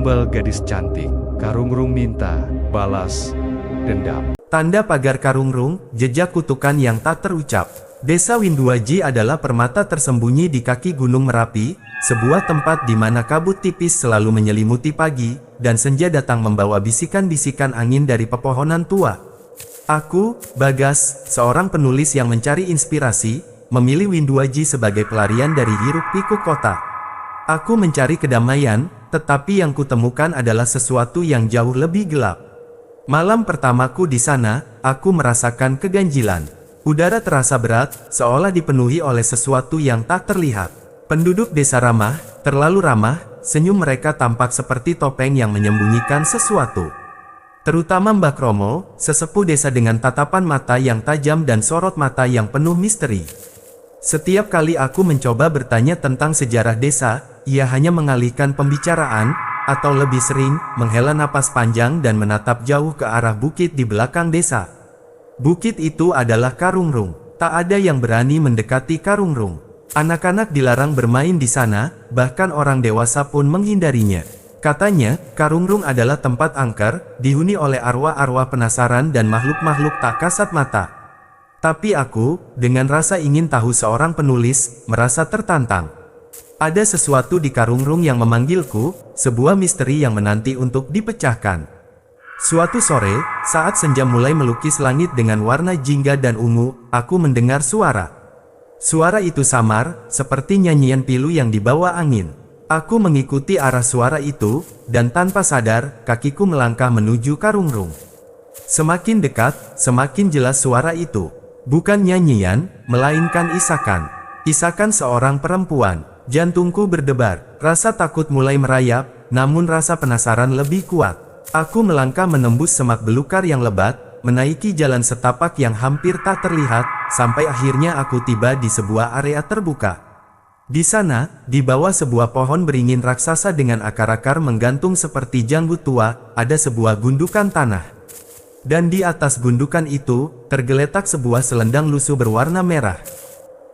Tumbal gadis cantik, Karungrung minta balas dendam. Tanda pagar Karungrung, jejak kutukan yang tak terucap. Desa Winduaji adalah permata tersembunyi di kaki Gunung Merapi, sebuah tempat di mana kabut tipis selalu menyelimuti pagi, dan senja datang membawa bisikan-bisikan angin dari pepohonan tua. Aku, Bagas, seorang penulis yang mencari inspirasi, memilih Winduaji sebagai pelarian dari hiruk-pikuk kota. Aku mencari kedamaian, tetapi yang kutemukan adalah sesuatu yang jauh lebih gelap. Malam pertamaku di sana, aku merasakan keganjilan. Udara terasa berat, seolah dipenuhi oleh sesuatu yang tak terlihat. Penduduk desa ramah, terlalu ramah, senyum mereka tampak seperti topeng yang menyembunyikan sesuatu. Terutama Mbah Kromo, sesepuh desa dengan tatapan mata yang tajam dan sorot mata yang penuh misteri. Setiap kali aku mencoba bertanya tentang sejarah desa, ia hanya mengalihkan pembicaraan, atau lebih sering, menghela napas panjang dan menatap jauh ke arah bukit di belakang desa. Bukit itu adalah Karungrung. Tak ada yang berani mendekati Karungrung. Anak-anak dilarang bermain di sana, bahkan orang dewasa pun menghindarinya. Katanya, Karungrung adalah tempat angker, dihuni oleh arwah-arwah penasaran dan makhluk-makhluk tak kasat mata. Tapi aku, dengan rasa ingin tahu seorang penulis, merasa tertantang. Ada sesuatu di Karungrung yang memanggilku, sebuah misteri yang menanti untuk dipecahkan. Suatu sore, saat senja mulai melukis langit dengan warna jingga dan ungu, aku mendengar suara. Suara itu samar, seperti nyanyian pilu yang dibawa angin. Aku mengikuti arah suara itu, dan tanpa sadar, kakiku melangkah menuju Karungrung. Semakin dekat, semakin jelas suara itu. Bukan nyanyian, melainkan isakan. Isakan seorang perempuan. Jantungku berdebar, rasa takut mulai merayap, namun rasa penasaran lebih kuat. Aku melangkah menembus semak belukar yang lebat, menaiki jalan setapak yang hampir tak terlihat, sampai akhirnya aku tiba di sebuah area terbuka. Di sana, di bawah sebuah pohon beringin raksasa dengan akar-akar menggantung seperti janggut tua, ada sebuah gundukan tanah. Dan di atas gundukan itu, tergeletak sebuah selendang lusuh berwarna merah.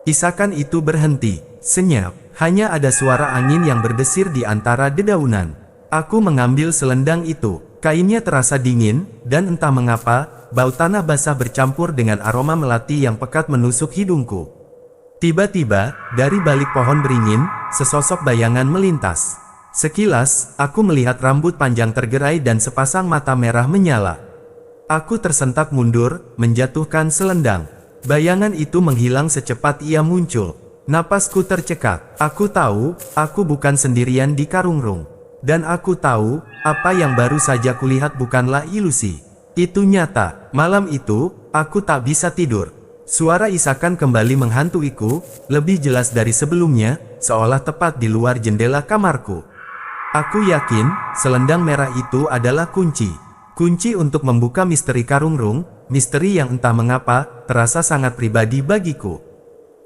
Isakan itu berhenti, senyap. Hanya ada suara angin yang berdesir di antara dedaunan. Aku mengambil selendang itu. Kainnya terasa dingin, dan entah mengapa, bau tanah basah bercampur dengan aroma melati yang pekat menusuk hidungku. Tiba-tiba, dari balik pohon beringin, sesosok bayangan melintas. Sekilas, aku melihat rambut panjang tergerai dan sepasang mata merah menyala. Aku tersentak mundur, menjatuhkan selendang. Bayangan itu menghilang secepat ia muncul. Napasku tercekat. Aku tahu, aku bukan sendirian di Karungrung. Dan aku tahu, apa yang baru saja kulihat bukanlah ilusi. Itu nyata. Malam itu, aku tak bisa tidur. Suara isakan kembali menghantuiku, lebih jelas dari sebelumnya, seolah tepat di luar jendela kamarku. Aku yakin, selendang merah itu adalah kunci. Kunci untuk membuka misteri Karungrung, misteri yang entah mengapa, terasa sangat pribadi bagiku.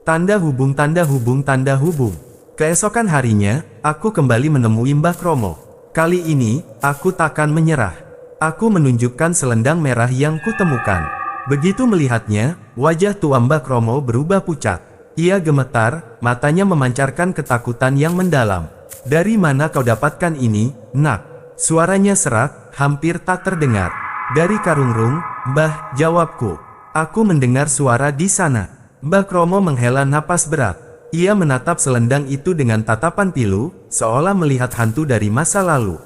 Tanda hubung, tanda hubung, tanda hubung. Keesokan harinya, aku kembali menemui Mbah Kromo. Kali ini, aku takkan menyerah. Aku menunjukkan selendang merah yang kutemukan. Begitu melihatnya, wajah tua Mbah Kromo berubah pucat. Ia gemetar, matanya memancarkan ketakutan yang mendalam. Dari mana kau dapatkan ini, Nak? Suaranya serak, hampir tak terdengar. Dari Karungrung, Mbah, jawabku. Aku mendengar suara di sana. Mbah Kromo menghela napas berat. Ia menatap selendang itu dengan tatapan pilu, seolah melihat hantu dari masa lalu.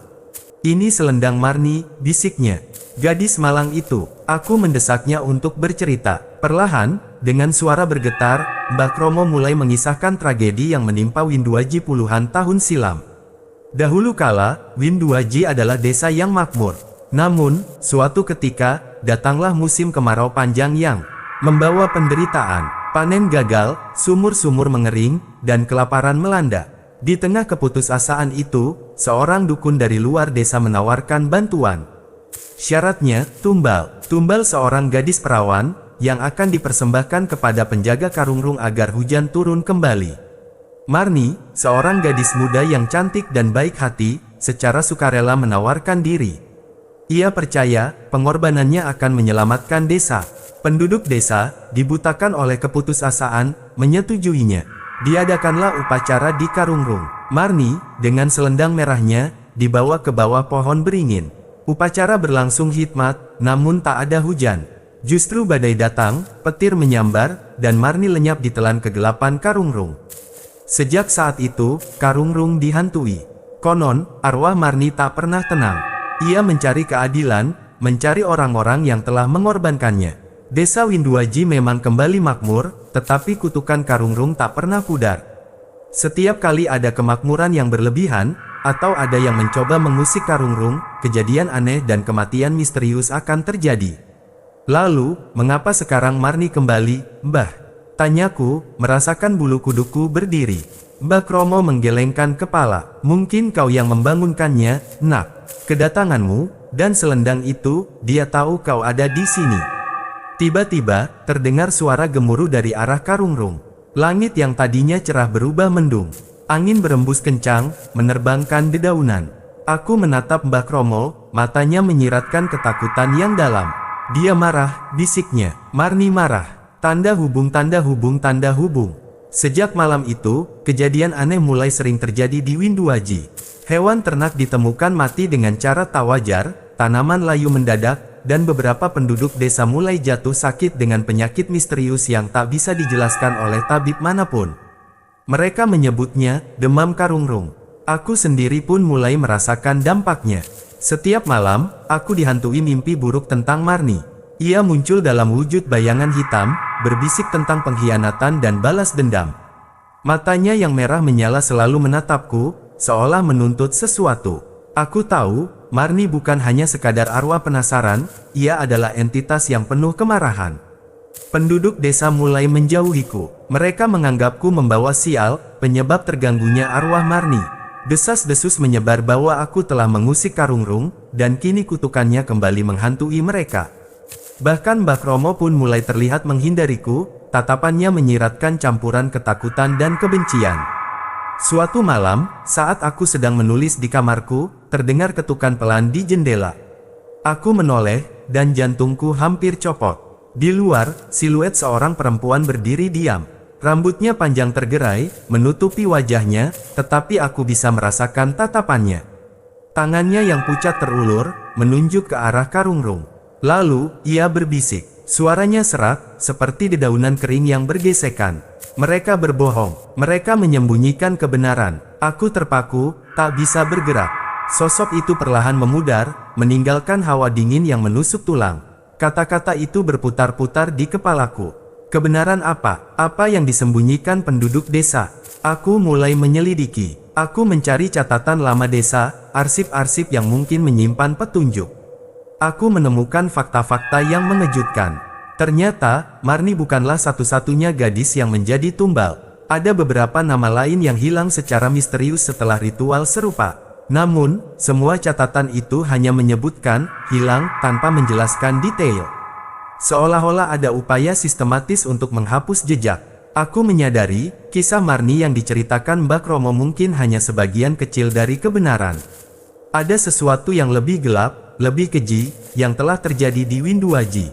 Ini selendang Marni, bisiknya. Gadis malang itu. Aku mendesaknya untuk bercerita. Perlahan, dengan suara bergetar, Mbah Kromo mulai mengisahkan tragedi yang menimpa Winduaji puluhan tahun silam. Dahulu kala, Winduaji adalah desa yang makmur. Namun, suatu ketika, datanglah musim kemarau panjang yang membawa penderitaan. Panen gagal, sumur-sumur mengering, dan kelaparan melanda. Di tengah keputusasaan itu, seorang dukun dari luar desa menawarkan bantuan. Syaratnya, tumbal. Tumbal seorang gadis perawan, yang akan dipersembahkan kepada penjaga Karungrung agar hujan turun kembali. Marni, seorang gadis muda yang cantik dan baik hati, secara sukarela menawarkan diri. Ia percaya, pengorbanannya akan menyelamatkan desa. Penduduk desa, dibutakan oleh keputusasaan, menyetujuinya. Diadakanlah upacara di Karungrung. Marni, dengan selendang merahnya, dibawa ke bawah pohon beringin. Upacara berlangsung hikmat, namun tak ada hujan. Justru badai datang, petir menyambar, dan Marni lenyap ditelan kegelapan Karungrung. Sejak saat itu, Karungrung dihantui. Konon, arwah Marni tak pernah tenang. Ia mencari keadilan, mencari orang-orang yang telah mengorbankannya. Desa Winduaji memang kembali makmur, tetapi kutukan Karungrung tak pernah pudar. Setiap kali ada kemakmuran yang berlebihan, atau ada yang mencoba mengusik Karungrung, kejadian aneh dan kematian misterius akan terjadi. Lalu, mengapa sekarang Marni kembali, Mbah? Tanyaku, merasakan bulu kuduku berdiri. Mbah Kromo menggelengkan kepala. Mungkin kau yang membangunkannya, Nak. Kedatanganmu, dan selendang itu, dia tahu kau ada di sini. Tiba-tiba, terdengar suara gemuruh dari arah Karungrung. Langit yang tadinya cerah berubah mendung. Angin berembus kencang, menerbangkan dedaunan. Aku menatap Mbah Kromo, matanya menyiratkan ketakutan yang dalam. Dia marah, bisiknya. Marni marah. Tanda hubung, tanda hubung, tanda hubung. Sejak malam itu, kejadian aneh mulai sering terjadi di Winduaji. Hewan ternak ditemukan mati dengan cara tak wajar, tanaman layu mendadak, dan beberapa penduduk desa mulai jatuh sakit dengan penyakit misterius yang tak bisa dijelaskan oleh tabib manapun. Mereka menyebutnya demam Karungrung. Aku sendiri pun mulai merasakan dampaknya. Setiap malam, aku dihantui mimpi buruk tentang Marni. Ia muncul dalam wujud bayangan hitam, berbisik tentang pengkhianatan dan balas dendam. Matanya yang merah menyala selalu menatapku, seolah menuntut sesuatu. Aku tahu, Marni bukan hanya sekadar arwah penasaran, ia adalah entitas yang penuh kemarahan. Penduduk desa mulai menjauhiku. Mereka menganggapku membawa sial, penyebab terganggunya arwah Marni. Desas-desus menyebar bahwa aku telah mengusik Karungrung, dan kini kutukannya kembali menghantui mereka. Bahkan Mbah Kromo pun mulai terlihat menghindariku, tatapannya menyiratkan campuran ketakutan dan kebencian. Suatu malam, saat aku sedang menulis di kamarku, terdengar ketukan pelan di jendela. Aku menoleh, dan jantungku hampir copot. Di luar, siluet seorang perempuan berdiri diam. Rambutnya panjang tergerai, menutupi wajahnya, tetapi aku bisa merasakan tatapannya. Tangannya yang pucat terulur, menunjuk ke arah Karungrung. Lalu, ia berbisik. Suaranya serak, seperti dedaunan kering yang bergesekan. Mereka berbohong. Mereka menyembunyikan kebenaran. Aku terpaku, tak bisa bergerak. Sosok itu perlahan memudar, meninggalkan hawa dingin yang menusuk tulang. Kata-kata itu berputar-putar di kepalaku. Kebenaran apa? Apa yang disembunyikan penduduk desa? Aku mulai menyelidiki. Aku mencari catatan lama desa, arsip-arsip yang mungkin menyimpan petunjuk. Aku menemukan fakta-fakta yang mengejutkan. Ternyata, Marni bukanlah satu-satunya gadis yang menjadi tumbal. Ada beberapa nama lain yang hilang secara misterius setelah ritual serupa. Namun, semua catatan itu hanya menyebutkan hilang tanpa menjelaskan detail. Seolah-olah ada upaya sistematis untuk menghapus jejak. Aku menyadari, kisah Marni yang diceritakan Mbah Kromo mungkin hanya sebagian kecil dari kebenaran. Ada sesuatu yang lebih gelap, lebih keji, yang telah terjadi di Winduaji.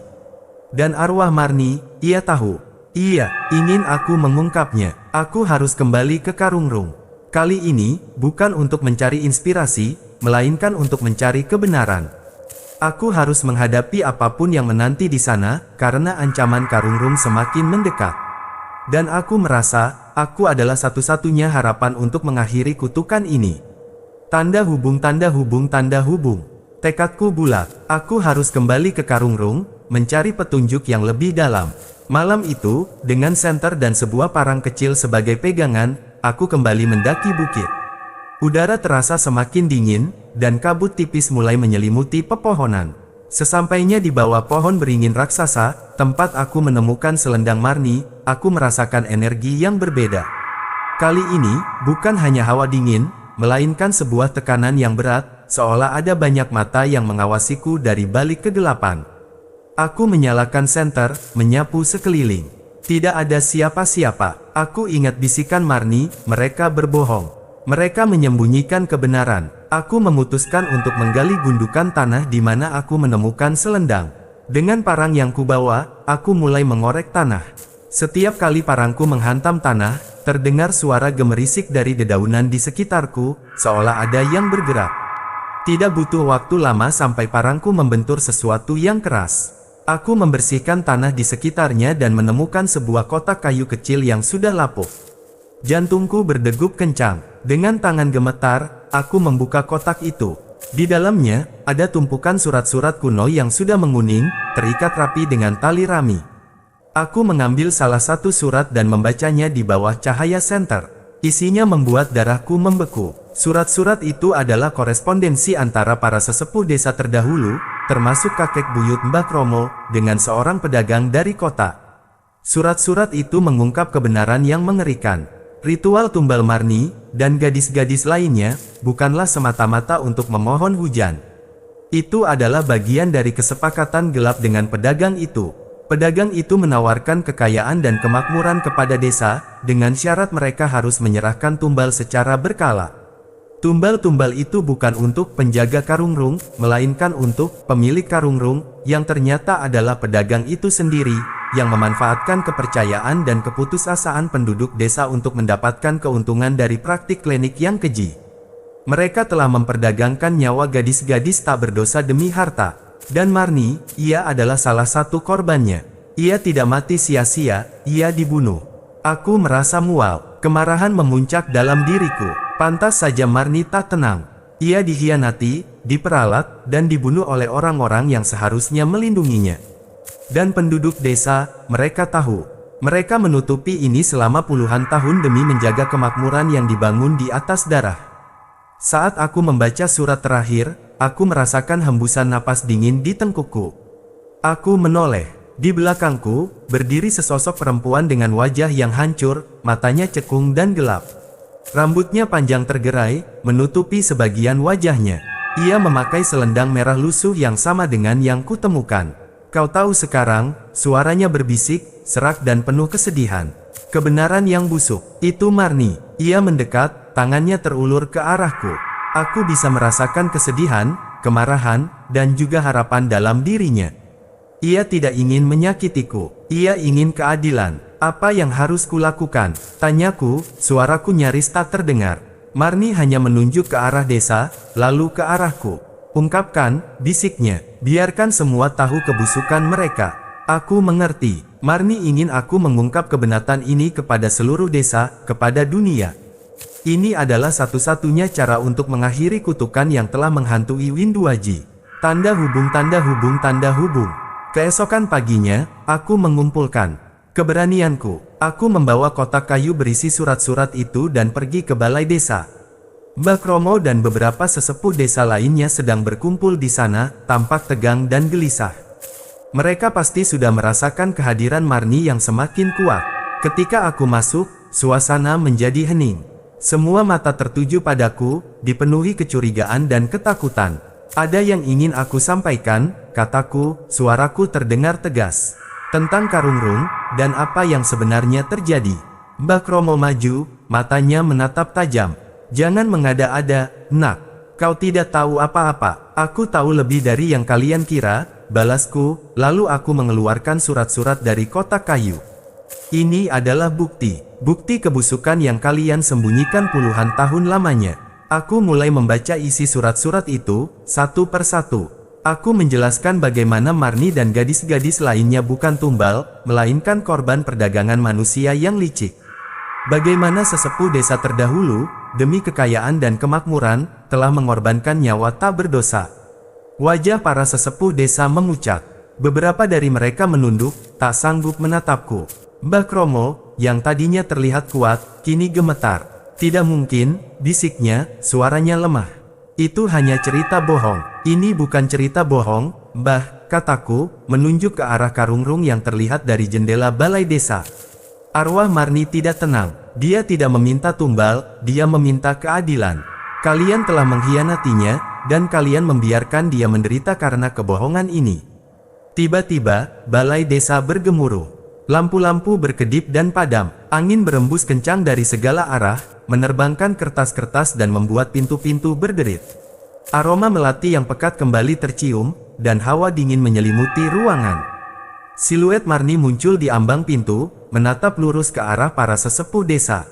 Dan arwah Marni, ia tahu. Ia ingin aku mengungkapnya. Aku harus kembali ke Karungrung. Kali ini, bukan untuk mencari inspirasi, melainkan untuk mencari kebenaran. Aku harus menghadapi apapun yang menanti di sana, karena ancaman Karungrung semakin mendekat. Dan aku merasa, aku adalah satu-satunya harapan untuk mengakhiri kutukan ini. Tanda hubung, tanda hubung, tanda hubung. Tekadku bulat, aku harus kembali ke Karungrung, mencari petunjuk yang lebih dalam. Malam itu, dengan senter dan sebuah parang kecil sebagai pegangan, aku kembali mendaki bukit. Udara terasa semakin dingin, dan kabut tipis mulai menyelimuti pepohonan. Sesampainya di bawah pohon beringin raksasa, tempat aku menemukan selendang Marni, aku merasakan energi yang berbeda. Kali ini, bukan hanya hawa dingin, melainkan sebuah tekanan yang berat, seolah ada banyak mata yang mengawasiku dari balik kegelapan. Aku menyalakan senter, menyapu sekeliling. Tidak ada siapa-siapa. Aku ingat bisikan Marni, mereka berbohong. Mereka menyembunyikan kebenaran. Aku memutuskan untuk menggali gundukan tanah di mana aku menemukan selendang. Dengan parang yang kubawa, aku mulai mengorek tanah. Setiap kali parangku menghantam tanah, terdengar suara gemerisik dari dedaunan di sekitarku, seolah ada yang bergerak. Tidak butuh waktu lama sampai parangku membentur sesuatu yang keras. Aku membersihkan tanah di sekitarnya dan menemukan sebuah kotak kayu kecil yang sudah lapuk. Jantungku berdegup kencang. Dengan tangan gemetar, aku membuka kotak itu. Di dalamnya, ada tumpukan surat-surat kuno yang sudah menguning, terikat rapi dengan tali rami. Aku mengambil salah satu surat dan membacanya di bawah cahaya senter. Isinya membuat darahku membeku. Surat-surat itu adalah korespondensi antara para sesepuh desa terdahulu, termasuk kakek buyut Mbah Kromo, dengan seorang pedagang dari kota. Surat-surat itu mengungkap kebenaran yang mengerikan. Ritual tumbal Marni, dan gadis-gadis lainnya, bukanlah semata-mata untuk memohon hujan. Itu adalah bagian dari kesepakatan gelap dengan pedagang itu. Pedagang itu menawarkan kekayaan dan kemakmuran kepada desa, dengan syarat mereka harus menyerahkan tumbal secara berkala. Tumbal-tumbal itu bukan untuk penjaga karungrung, melainkan untuk pemilik karungrung, yang ternyata adalah pedagang itu sendiri, yang memanfaatkan kepercayaan dan keputusasaan penduduk desa untuk mendapatkan keuntungan dari praktik klinik yang keji. Mereka telah memperdagangkan nyawa gadis-gadis tak berdosa demi harta. Dan Marni, ia adalah salah satu korbannya. Ia tidak mati sia-sia, ia dibunuh. Aku merasa mual, kemarahan memuncak dalam diriku. Pantas saja Marni tak tenang. Ia dikhianati, diperalat, dan dibunuh oleh orang-orang yang seharusnya melindunginya. Dan penduduk desa, mereka tahu. Mereka menutupi ini selama puluhan tahun demi menjaga kemakmuran yang dibangun di atas darah. Saat aku membaca surat terakhir, aku merasakan hembusan napas dingin di tengkukku. Aku menoleh. Di belakangku, berdiri sesosok perempuan dengan wajah yang hancur, matanya cekung dan gelap. Rambutnya panjang tergerai, menutupi sebagian wajahnya. Ia memakai selendang merah lusuh yang sama dengan yang kutemukan. Kau tahu sekarang, suaranya berbisik, serak dan penuh kesedihan. Kebenaran yang busuk. Itu Marni. Ia mendekat, tangannya terulur ke arahku. Aku bisa merasakan kesedihan, kemarahan, dan juga harapan dalam dirinya. Ia tidak ingin menyakitiku. Ia ingin keadilan. Apa yang harus kulakukan? Tanyaku, suaraku nyaris tak terdengar. Marni hanya menunjuk ke arah desa, lalu ke arahku. Ungkapkan, bisiknya. Biarkan semua tahu kebusukan mereka. Aku mengerti. Marni ingin aku mengungkap kebenatan ini kepada seluruh desa, kepada dunia. Ini adalah satu-satunya cara untuk mengakhiri kutukan yang telah menghantui Winduaji. Tanda hubung, tanda hubung, tanda hubung. Keesokan paginya, aku mengumpulkan keberanianku. Aku membawa kotak kayu berisi surat-surat itu dan pergi ke balai desa. Mbah Kromo dan beberapa sesepuh desa lainnya sedang berkumpul di sana, tampak tegang dan gelisah. Mereka pasti sudah merasakan kehadiran Marni yang semakin kuat. Ketika aku masuk, suasana menjadi hening. Semua mata tertuju padaku, dipenuhi kecurigaan dan ketakutan. Ada yang ingin aku sampaikan, kataku, suaraku terdengar tegas. Tentang karungrung, dan apa yang sebenarnya terjadi. Mbah Kromo maju, matanya menatap tajam. Jangan mengada-ada, nak. Kau tidak tahu apa-apa. Aku tahu lebih dari yang kalian kira, balasku. Lalu aku mengeluarkan surat-surat dari kotak kayu. Ini adalah bukti. Bukti kebusukan yang kalian sembunyikan puluhan tahun lamanya. Aku mulai membaca isi surat-surat itu, satu persatu. Aku menjelaskan bagaimana Marni dan gadis-gadis lainnya bukan tumbal, melainkan korban perdagangan manusia yang licik. Bagaimana sesepuh desa terdahulu, demi kekayaan dan kemakmuran, telah mengorbankan nyawa tak berdosa. Wajah para sesepuh desa memucat. Beberapa dari mereka menunduk, tak sanggup menatapku. Mbah Kromo, yang tadinya terlihat kuat, kini gemetar. Tidak mungkin, bisiknya, suaranya lemah. Itu hanya cerita bohong. Ini bukan cerita bohong, Mbah, kataku, menunjuk ke arah karungrung yang terlihat dari jendela balai desa. Arwah Marni tidak tenang. Dia tidak meminta tumbal, dia meminta keadilan. Kalian telah mengkhianatinya, dan kalian membiarkan dia menderita karena kebohongan ini. Tiba-tiba, balai desa bergemuruh. Lampu-lampu berkedip dan padam. Angin berembus kencang dari segala arah, menerbangkan kertas-kertas dan membuat pintu-pintu berderit. Aroma melati yang pekat kembali tercium, dan hawa dingin menyelimuti ruangan. Siluet Marni muncul di ambang pintu, menatap lurus ke arah para sesepuh desa.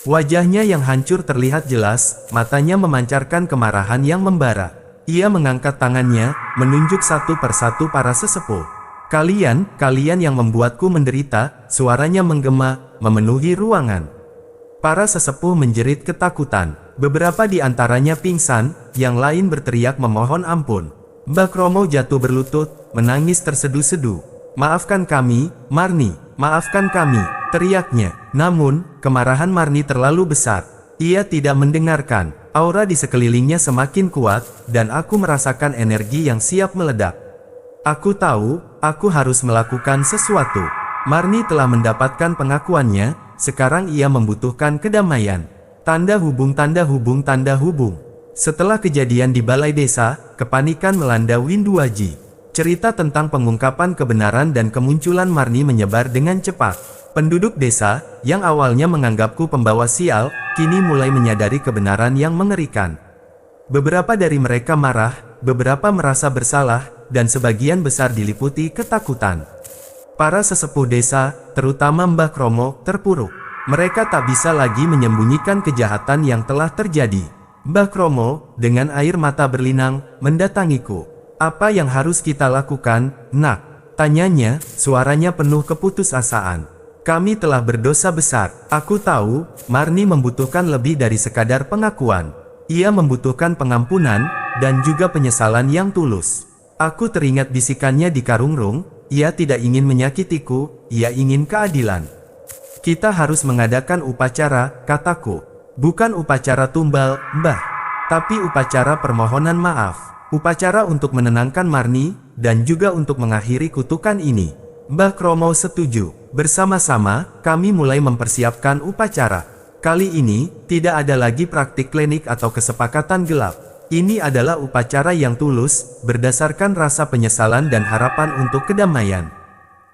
Wajahnya yang hancur terlihat jelas, matanya memancarkan kemarahan yang membara. Ia mengangkat tangannya, menunjuk satu persatu para sesepuh. Kalian yang membuatku menderita, suaranya menggema, memenuhi ruangan. Para sesepuh menjerit ketakutan. Beberapa di antaranya pingsan, yang lain berteriak memohon ampun. Mbak Kromo jatuh berlutut, menangis tersedu-sedu. Maafkan kami, Marni, maafkan kami, teriaknya. Namun, kemarahan Marni terlalu besar. Ia tidak mendengarkan. Aura di sekelilingnya semakin kuat, dan aku merasakan energi yang siap meledak. Aku tahu, aku harus melakukan sesuatu. Marni telah mendapatkan pengakuannya, sekarang ia membutuhkan kedamaian. Tanda hubung, tanda hubung, tanda hubung. Setelah kejadian di balai desa, kepanikan melanda Winduaji. Cerita tentang pengungkapan kebenaran dan kemunculan Marni menyebar dengan cepat. Penduduk desa, yang awalnya menganggapku pembawa sial, kini mulai menyadari kebenaran yang mengerikan. Beberapa dari mereka marah, beberapa merasa bersalah, dan sebagian besar diliputi ketakutan. Para sesepuh desa, terutama Mbah Kromo, terpuruk. Mereka tak bisa lagi menyembunyikan kejahatan yang telah terjadi. Mbah Kromo, dengan air mata berlinang, mendatangiku. Apa yang harus kita lakukan, Nak? Tanyanya, suaranya penuh keputusasaan. Kami telah berdosa besar. Aku tahu, Marni membutuhkan lebih dari sekadar pengakuan. Ia membutuhkan pengampunan, dan juga penyesalan yang tulus. Aku teringat bisikannya di Karungrung, ia tidak ingin menyakitiku, ia ingin keadilan. Kita harus mengadakan upacara, kataku. Bukan upacara tumbal, Mbah. Tapi upacara permohonan maaf. Upacara untuk menenangkan Marni, dan juga untuk mengakhiri kutukan ini. Mbah Kromo setuju. Bersama-sama, kami mulai mempersiapkan upacara. Kali ini, tidak ada lagi praktik klinik atau kesepakatan gelap. Ini adalah upacara yang tulus, berdasarkan rasa penyesalan dan harapan untuk kedamaian.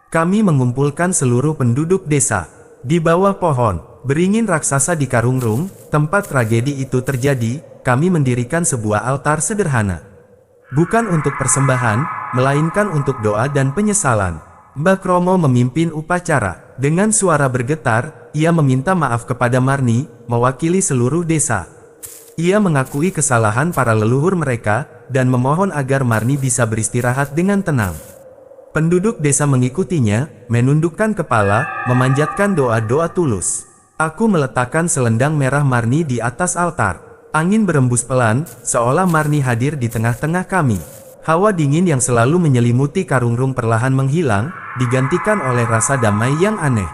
Kami mengumpulkan seluruh penduduk desa. Di bawah pohon, beringin raksasa di Karungrung, tempat tragedi itu terjadi, kami mendirikan sebuah altar sederhana. Bukan untuk persembahan, melainkan untuk doa dan penyesalan. Mbah Kromo memimpin upacara. Dengan suara bergetar, ia meminta maaf kepada Marni, mewakili seluruh desa. Ia mengakui kesalahan para leluhur mereka, dan memohon agar Marni bisa beristirahat dengan tenang. Penduduk desa mengikutinya, menundukkan kepala, memanjatkan doa-doa tulus. Aku meletakkan selendang merah Marni di atas altar. Angin berembus pelan, seolah Marni hadir di tengah-tengah kami. Hawa dingin yang selalu menyelimuti Karungrung perlahan menghilang, digantikan oleh rasa damai yang aneh.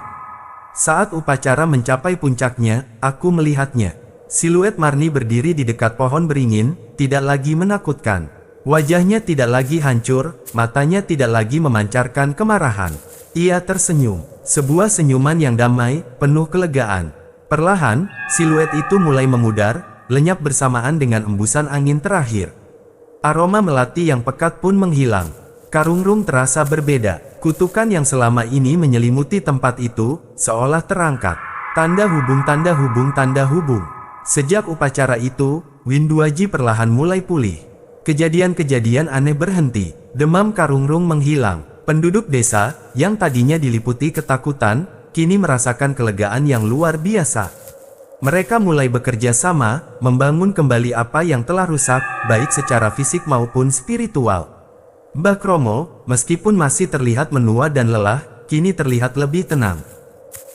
Saat upacara mencapai puncaknya, aku melihatnya. Siluet Marni berdiri di dekat pohon beringin, tidak lagi menakutkan. Wajahnya tidak lagi hancur, matanya tidak lagi memancarkan kemarahan. Ia tersenyum, sebuah senyuman yang damai, penuh kelegaan. Perlahan, siluet itu mulai memudar, lenyap bersamaan dengan embusan angin terakhir. Aroma melati yang pekat pun menghilang. Karungrung terasa berbeda. Kutukan yang selama ini menyelimuti tempat itu, seolah terangkat. Tanda hubung, tanda hubung, tanda hubung. Sejak upacara itu, Winduaji perlahan mulai pulih. Kejadian-kejadian aneh berhenti. Demam Karungrung menghilang. Penduduk desa, yang tadinya diliputi ketakutan, kini merasakan kelegaan yang luar biasa. Mereka mulai bekerja sama, membangun kembali apa yang telah rusak, baik secara fisik maupun spiritual. Mbah Kromo, meskipun masih terlihat menua dan lelah, kini terlihat lebih tenang.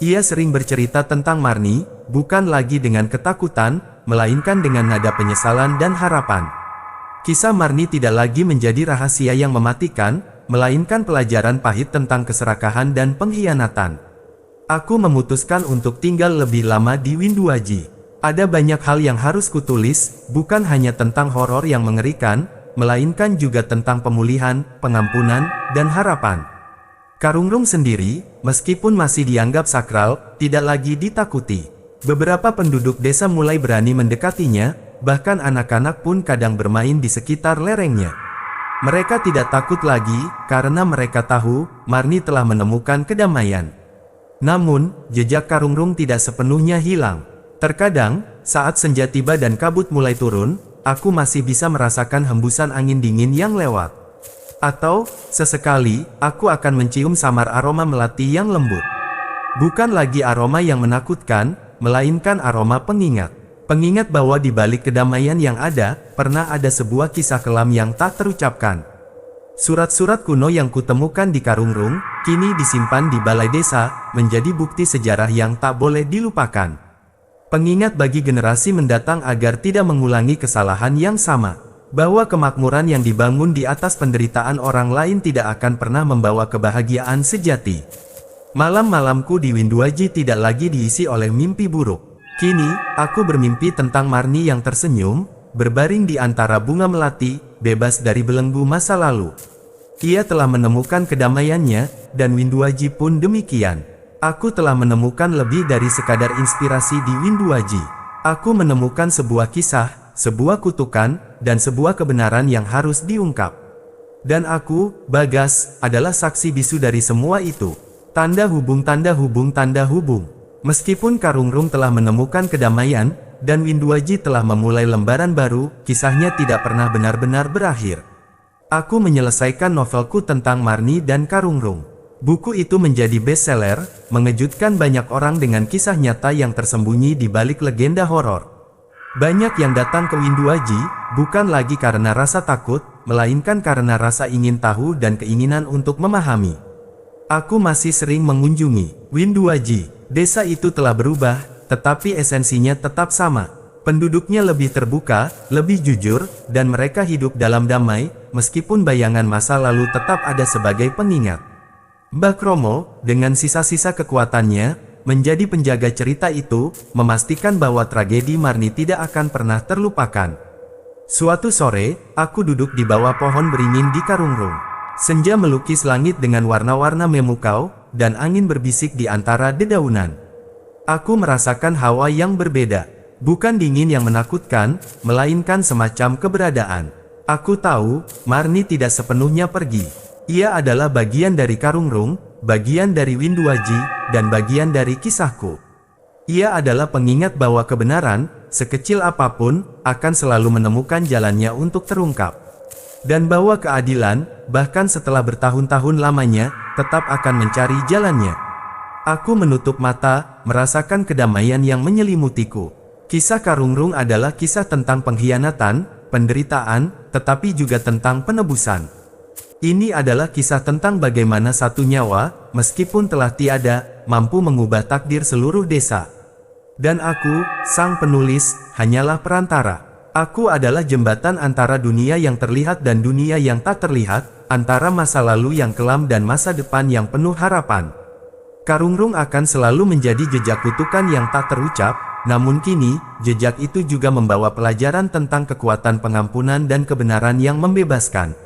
Ia sering bercerita tentang Marni, bukan lagi dengan ketakutan, melainkan dengan nada penyesalan dan harapan. Kisah Marni tidak lagi menjadi rahasia yang mematikan, melainkan pelajaran pahit tentang keserakahan dan pengkhianatan. Aku memutuskan untuk tinggal lebih lama di Winduaji. Ada banyak hal yang harus kutulis, bukan hanya tentang horor yang mengerikan, melainkan juga tentang pemulihan, pengampunan, dan harapan. Karungrung sendiri, meskipun masih dianggap sakral, tidak lagi ditakuti. Beberapa penduduk desa mulai berani mendekatinya, bahkan anak-anak pun kadang bermain di sekitar lerengnya. Mereka tidak takut lagi, karena mereka tahu, Marni telah menemukan kedamaian. Namun, jejak Karungrung tidak sepenuhnya hilang. Terkadang, saat senja tiba dan kabut mulai turun, aku masih bisa merasakan hembusan angin dingin yang lewat. Atau, sesekali, aku akan mencium samar aroma melati yang lembut. Bukan lagi aroma yang menakutkan, melainkan aroma pengingat. Pengingat bahwa di balik kedamaian yang ada, pernah ada sebuah kisah kelam yang tak terucapkan. Surat-surat kuno yang kutemukan di Karungrung, kini disimpan di balai desa, menjadi bukti sejarah yang tak boleh dilupakan. Pengingat bagi generasi mendatang agar tidak mengulangi kesalahan yang sama. Bahwa kemakmuran yang dibangun di atas penderitaan orang lain tidak akan pernah membawa kebahagiaan sejati. Malam-malamku di Winduaji tidak lagi diisi oleh mimpi buruk. Kini, aku bermimpi tentang Marni yang tersenyum, berbaring di antara bunga melati, bebas dari belenggu masa lalu. Ia telah menemukan kedamaiannya, dan Winduaji pun demikian. Aku telah menemukan lebih dari sekadar inspirasi di Winduaji. Aku menemukan sebuah kisah, sebuah kutukan, dan sebuah kebenaran yang harus diungkap. Dan aku, Bagas, adalah saksi bisu dari semua itu. Tanda hubung, tanda hubung, tanda hubung. Meskipun Karungrung telah menemukan kedamaian, dan Winduaji telah memulai lembaran baru, kisahnya tidak pernah benar-benar berakhir. Aku menyelesaikan novelku tentang Marni dan Karungrung. Buku itu menjadi bestseller, mengejutkan banyak orang dengan kisah nyata yang tersembunyi di balik legenda horor. Banyak yang datang ke Winduaji, bukan lagi karena rasa takut, melainkan karena rasa ingin tahu dan keinginan untuk memahami. Aku masih sering mengunjungi Winduaji. Desa itu telah berubah, tetapi esensinya tetap sama. Penduduknya lebih terbuka, lebih jujur, dan mereka hidup dalam damai, meskipun bayangan masa lalu tetap ada sebagai pengingat. Mbah Kromo, dengan sisa-sisa kekuatannya, menjadi penjaga cerita itu, memastikan bahwa tragedi Marni tidak akan pernah terlupakan. Suatu sore, aku duduk di bawah pohon beringin di Karungrung. Senja melukis langit dengan warna-warna memukau, dan angin berbisik di antara dedaunan. Aku merasakan hawa yang berbeda. Bukan dingin yang menakutkan, melainkan semacam keberadaan. Aku tahu, Marni tidak sepenuhnya pergi. Ia adalah bagian dari Karungrung, bagian dari Winduaji, dan bagian dari kisahku. Ia adalah pengingat bahwa kebenaran, sekecil apapun, akan selalu menemukan jalannya untuk terungkap. Dan bahwa keadilan, bahkan setelah bertahun-tahun lamanya, tetap akan mencari jalannya. Aku menutup mata, merasakan kedamaian yang menyelimutiku. Kisah Karungrung adalah kisah tentang pengkhianatan, penderitaan, tetapi juga tentang penebusan. Ini adalah kisah tentang bagaimana satu nyawa, meskipun telah tiada, mampu mengubah takdir seluruh desa. Dan aku, sang penulis, hanyalah perantara. Aku adalah jembatan antara dunia yang terlihat dan dunia yang tak terlihat, antara masa lalu yang kelam dan masa depan yang penuh harapan. Karungrung akan selalu menjadi jejak kutukan yang tak terucap, namun kini, jejak itu juga membawa pelajaran tentang kekuatan pengampunan dan kebenaran yang membebaskan.